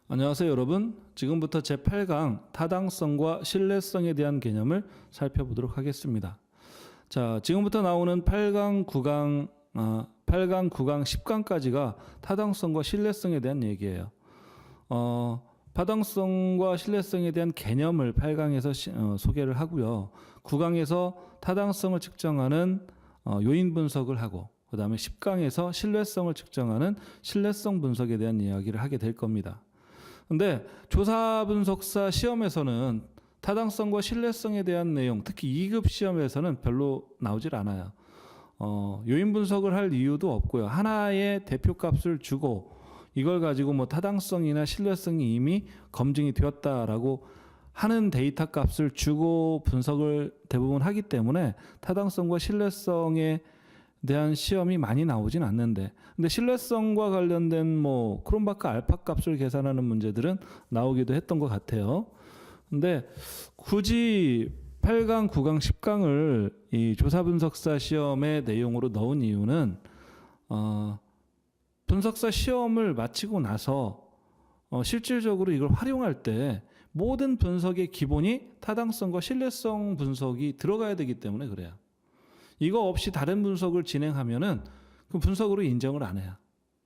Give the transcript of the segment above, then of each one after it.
안녕하세요, 여러분. 지금부터 제8강 타당성과 신뢰성에 대한 개념을 살펴보도록 하겠습니다. 자, 지금부터 나오는 8강, 9강, 10강까지가 타당성과 신뢰성에 대한 얘기예요. 타당성과 신뢰성에 대한 개념을 8강에서 소개를 하고요. 9강에서 타당성을 측정하는 요인 분석을 하고, 그 다음에 10강에서 신뢰성을 측정하는 신뢰성 분석에 대한 이야기를 하게 될 겁니다. 근데 조사 분석사 시험에서는 타당성과 신뢰성에 대한 내용, 특히 2급 시험에서는 별로 나오질 않아요. 요인 분석을 할 이유도 없고요. 하나의 대표값을 주고 이걸 가지고 뭐 타당성이나 신뢰성이 이미 검증이 되었다라고 하는 데이터 값을 주고 분석을 대부분 하기 때문에 타당성과 신뢰성에 대한 시험이 많이 나오진 않는데, 근데 신뢰성과 관련된 뭐 크롬바크 알파 값을 계산하는 문제들은 나오기도 했던 것 같아요. 근데 굳이 8강, 9강, 10강을 이 조사 분석사 시험의 내용으로 넣은 이유는 분석사 시험을 마치고 나서 실질적으로 이걸 활용할 때 모든 분석의 기본이 타당성과 신뢰성 분석이 들어가야 되기 때문에 그래요. 이거 없이 다른 분석을 진행하면은 그 분석으로 인정을 안 해요.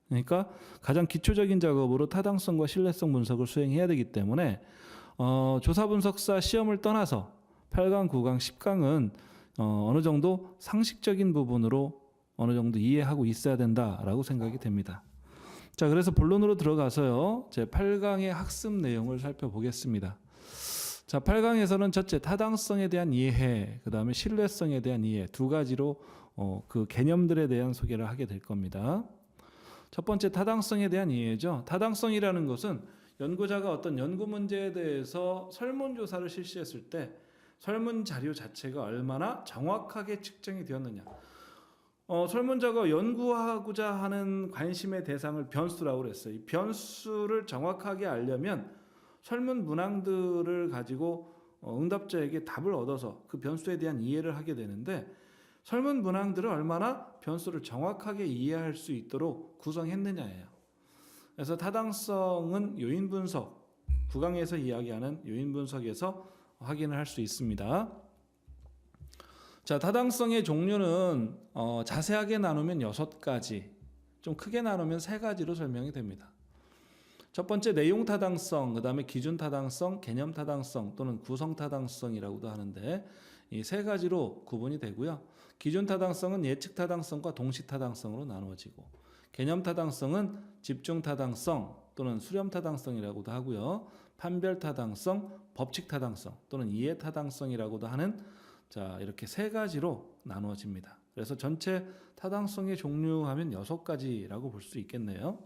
그러니까 가장 기초적인 작업으로 타당성과 신뢰성 분석을 수행해야 되기 때문에 조사 분석사 시험을 떠나서 8강, 9강, 10강은 어느 정도 상식적인 부분으로 어느 정도 이해하고 있어야 된다라고 생각이 됩니다. 자, 그래서 본론으로 들어가서요. 제 8강의 학습 내용을 살펴보겠습니다. 자, 8강에서는 첫째 타당성에 대한 이해, 그 다음에 신뢰성에 대한 이해 두 가지로 그 개념들에 대한 소개를 하게 될 겁니다. 첫 번째 타당성에 대한 이해죠. 타당성이라는 것은 연구자가 어떤 연구 문제에 대해서 설문조사를 실시했을 때 설문 자료 자체가 얼마나 정확하게 측정이 되었느냐. 설문자가 연구하고자 하는 관심의 대상을 변수라고 그랬어요. 이 변수를 정확하게 알려면 설문 문항들을 가지고 응답자에게 답을 얻어서 그 변수에 대한 이해를 하게 되는데, 설문 문항들을 얼마나 변수를 정확하게 이해할 수 있도록 구성했느냐예요. 그래서 타당성은 요인 분석, 9강에서 이야기하는 요인 분석에서 확인을 할 수 있습니다. 자, 타당성의 종류는 자세하게 나누면 6가지, 좀 크게 나누면 3가지로 설명이 됩니다. 첫 번째 내용 타당성, 그 다음에 기준 타당성, 개념 타당성 또는 구성 타당성이라고도 하는데 이 3가지로 구분이 되고요. 기준 타당성은 예측 타당성과 동시 타당성으로 나누어지고, 개념 타당성은 집중 타당성 또는 수렴 타당성이라고도 하고요. 판별 타당성, 법칙 타당성 또는 이해 타당성이라고도 하는 이렇게 3가지로 나누어집니다. 그래서 전체 타당성의 종류하면 6가지라고 볼 수 있겠네요.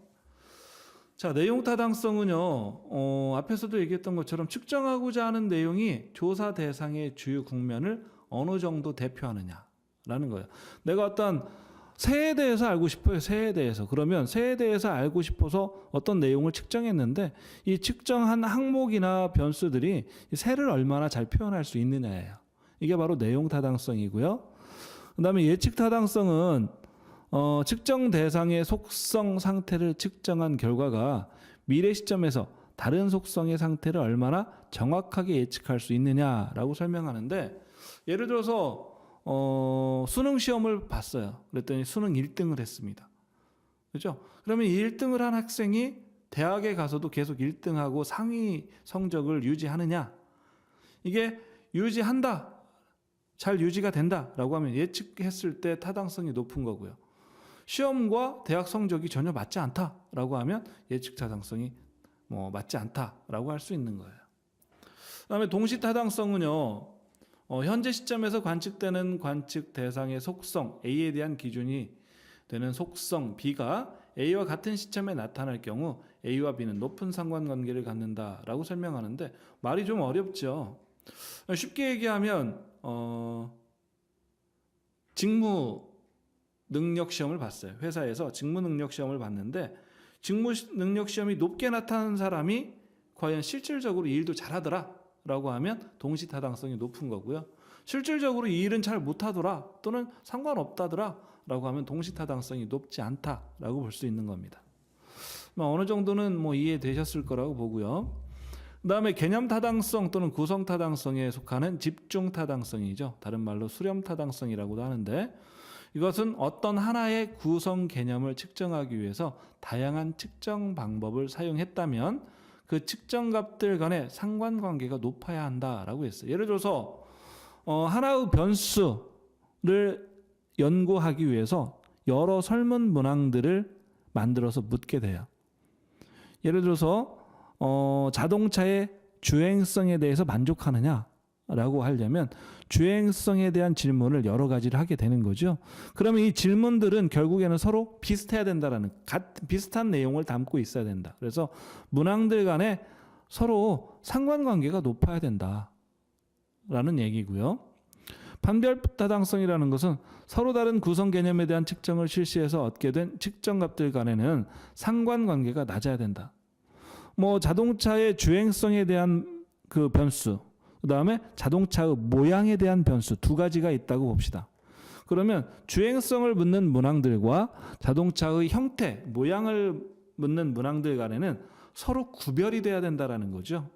자, 내용 타당성은요, 앞에서도 얘기했던 것처럼 측정하고자 하는 내용이 조사 대상의 주요 국면을 어느 정도 대표하느냐라는 거예요. 내가 어떤 새에 대해서 알고 싶어요. 새에 대해서. 그러면 새에 대해서 알고 싶어서 어떤 내용을 측정했는데 이 측정한 항목이나 변수들이 새를 얼마나 잘 표현할 수 있느냐예요. 이게 바로 내용 타당성이고요. 그 다음에 예측 타당성은 측정 대상의 속성 상태를 측정한 결과가 미래 시점에서 다른 속성의 상태를 얼마나 정확하게 예측할 수 있느냐라고 설명하는데, 예를 들어서 수능 시험을 봤어요. 그랬더니 수능 1등을 했습니다. 그렇죠? 그러면 1등을 한 학생이 대학에 가서도 계속 1등하고 상위 성적을 유지하느냐? 이게 유지한다, 잘 유지가 된다라고 하면 예측했을 때 타당성이 높은 거고요. 시험과 대학 성적이 전혀 맞지 않다라고 하면 예측 타당성이 맞지 않다라고 할 수 있는 거예요. 그다음에 동시 타당성은요, 현재 시점에서 관측되는 관측 대상의 속성 A에 대한 기준이 되는 속성 B가 A와 같은 시점에 나타날 경우 A와 B는 높은 상관관계를 갖는다라고 설명하는데, 말이 좀 어렵죠. 쉽게 얘기하면 직무 능력 시험을 봤어요. 회사에서 직무 능력 시험을 봤는데 직무 능력 시험이 높게 나타난 사람이 과연 실질적으로 일도 잘하더라 라고 하면 동시 타당성이 높은 거고요. 실질적으로 이 일은 잘 못하더라 또는 상관없다더라 라고 하면 동시 타당성이 높지 않다라고 볼 수 있는 겁니다. 어느 정도는 뭐 이해되셨을 거라고 보고요. 그다음에 개념 타당성 또는 구성 타당성에 속하는 집중 타당성이죠. 다른 말로 수렴 타당성이라고도 하는데, 이것은 어떤 하나의 구성 개념을 측정하기 위해서 다양한 측정 방법을 사용했다면 그 측정 값들 간의 상관관계가 높아야 한다라고 했어요. 예를 들어서 하나의 변수를 연구하기 위해서 여러 설문 문항들을 만들어서 묻게 돼요. 예를 들어서 자동차의 주행성에 대해서 만족하느냐라고 하려면 주행성에 대한 질문을 여러 가지를 하게 되는 거죠. 그러면 이 질문들은 결국에는 서로 비슷해야 된다라는, 비슷한 내용을 담고 있어야 된다. 그래서 문항들 간에 서로 상관관계가 높아야 된다라는 얘기고요. 판별 타당성이라는 것은 서로 다른 구성 개념에 대한 측정을 실시해서 얻게 된 측정값들 간에는 상관관계가 낮아야 된다. 뭐 자동차의 주행성에 대한 그 변수, 그 다음에 자동차의 모양에 대한 변수 두 가지가 있다고 봅시다. 그러면 주행성을 묻는 문항들과 자동차의 형태, 모양을 묻는 문항들 간에는 서로 구별이 돼야 된다라는 거죠.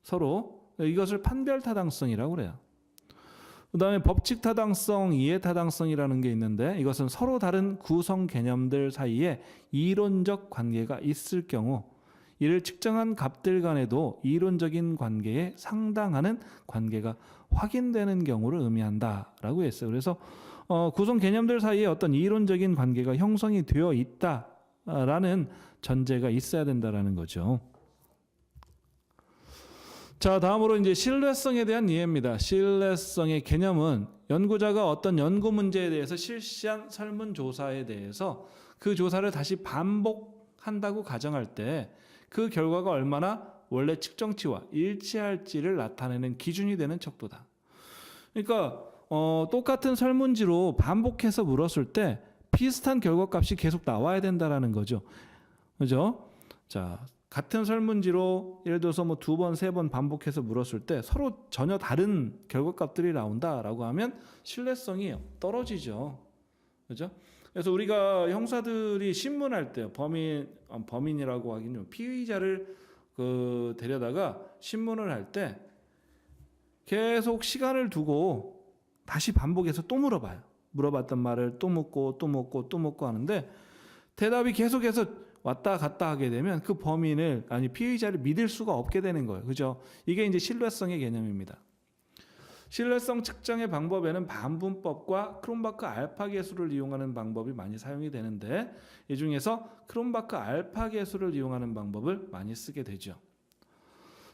서로. 이것을 판별 타당성이라고 그래요. 그 다음에 법칙 타당성, 이해 타당성이라는 게 있는데, 이것은 서로 다른 구성 개념들 사이에 이론적 관계가 있을 경우 이를 측정한 값들 간에도 이론적인 관계에 상당하는 관계가 확인되는 경우를 의미한다라고 했어요. 그래서 구성 개념들 사이에 어떤 이론적인 관계가 형성이 되어 있다라는 전제가 있어야 된다라는 거죠. 자, 다음으로 이제 신뢰성에 대한 이해입니다. 신뢰성의 개념은 연구자가 어떤 연구 문제에 대해서 실시한 설문조사에 대해서 그 조사를 다시 반복한다고 가정할 때 그 결과가 얼마나 원래 측정치와 일치할지를 나타내는 기준이 되는 척도다. 그러니까 똑같은 설문지로 반복해서 물었을 때 비슷한 결과값이 계속 나와야 된다라는 거죠. 그죠? 자, 같은 설문지로 예를 들어서 뭐 2번, 3번 반복해서 물었을 때 서로 전혀 다른 결과값들이 나온다라고 하면 신뢰성이 떨어지죠. 그죠? 그래서 우리가 형사들이 신문할 때 범인이라고 하긴 좀 피의자를 데려다가 신문을 할 때 계속 시간을 두고 다시 반복해서 또 물어봐요. 물어봤던 말을 또 묻고 또 묻고 또 묻고 하는데 대답이 계속해서 왔다 갔다 하게 되면 그 범인을, 아니 피의자를 믿을 수가 없게 되는 거예요. 그죠? 이게 이제 신뢰성의 개념입니다. 신뢰성 측정의 방법에는 반분법과 크롬바크 알파 계수를 이용하는 방법이 많이 사용이 되는데, 이 중에서 크롬바크 알파 계수를 이용하는 방법을 많이 쓰게 되죠.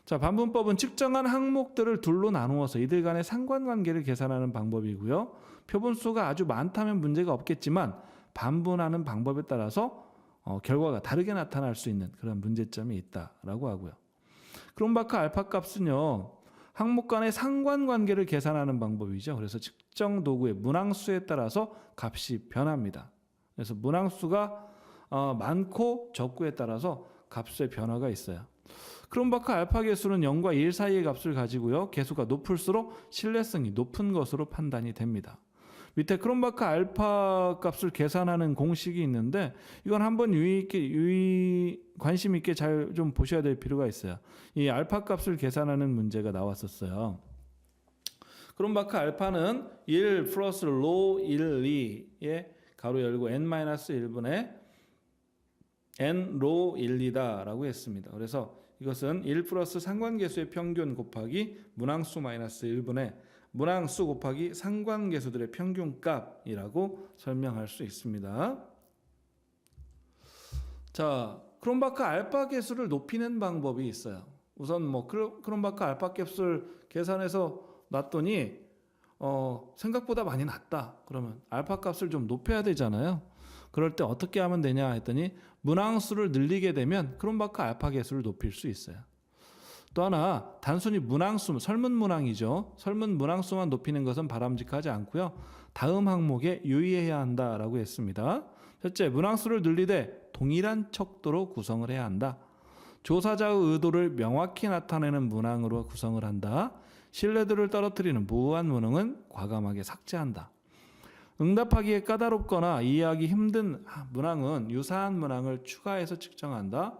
자, 반분법은 측정한 항목들을 둘로 나누어서 이들 간의 상관관계를 계산하는 방법이고요. 표본수가 아주 많다면 문제가 없겠지만 반분하는 방법에 따라서 결과가 다르게 나타날 수 있는 그런 문제점이 있다라고 하고요. 크롬바크 알파 값은요, 항목 간의 상관관계를 계산하는 방법이죠. 그래서 측정 도구의 문항수에 따라서 값이 변합니다. 그래서 문항수가 많고 적고에 따라서 값의 변화가 있어요. 크롬바크 알파 계수는 0과 1 사이의 값을 가지고요. 계수가 높을수록 신뢰성이 높은 것으로 판단이 됩니다. 밑에 크롬바크 알파 값을 계산하는 공식이 있는데, 이건 한번 관심 있게 잘 좀 보셔야 될 필요가 있어요. 이 알파 값을 계산하는 문제가 나왔었어요. 크롬바크 알파는 1 플러스 로 1, 2에 가로 열고 n-1분의 n 로 1, 2다라고 했습니다. 그래서 이것은 1 플러스 상관계수의 평균 곱하기 문항수 마이너스 1분의 문항수 곱하기 상관계수들의 평균값이라고 설명할 수 있습니다. 자, 크롬바크 알파 계수를 높이는 방법이 있어요. 우선 뭐 크롬바크 알파 값을 계산해서 놨더니 생각보다 많이 낮다. 그러면 알파 값을 좀 높여야 되잖아요. 그럴 때 어떻게 하면 되냐 했더니 문항수를 늘리게 되면 크롬바크 알파 계수를 높일 수 있어요. 또 하나, 단순히 문항수, 설문 문항이죠. 설문 문항수만 높이는 것은 바람직하지 않고요. 다음 항목에 유의해야 한다라고 했습니다. 첫째, 문항수를 늘리되 동일한 척도로 구성을 해야 한다. 조사자의 의도를 명확히 나타내는 문항으로 구성을 한다. 신뢰도를 떨어뜨리는 무한 문항은 과감하게 삭제한다. 응답하기에 까다롭거나 이해하기 힘든 문항은 유사한 문항을 추가해서 측정한다.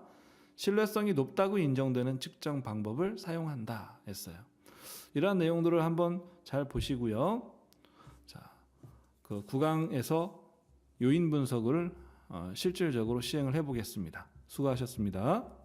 신뢰성이 높다고 인정되는 측정 방법을 사용한다 했어요. 이러한 내용들을 한번 잘 보시고요. 자, 그 9강에서 요인 분석을 실질적으로 시행을 해보겠습니다. 수고하셨습니다.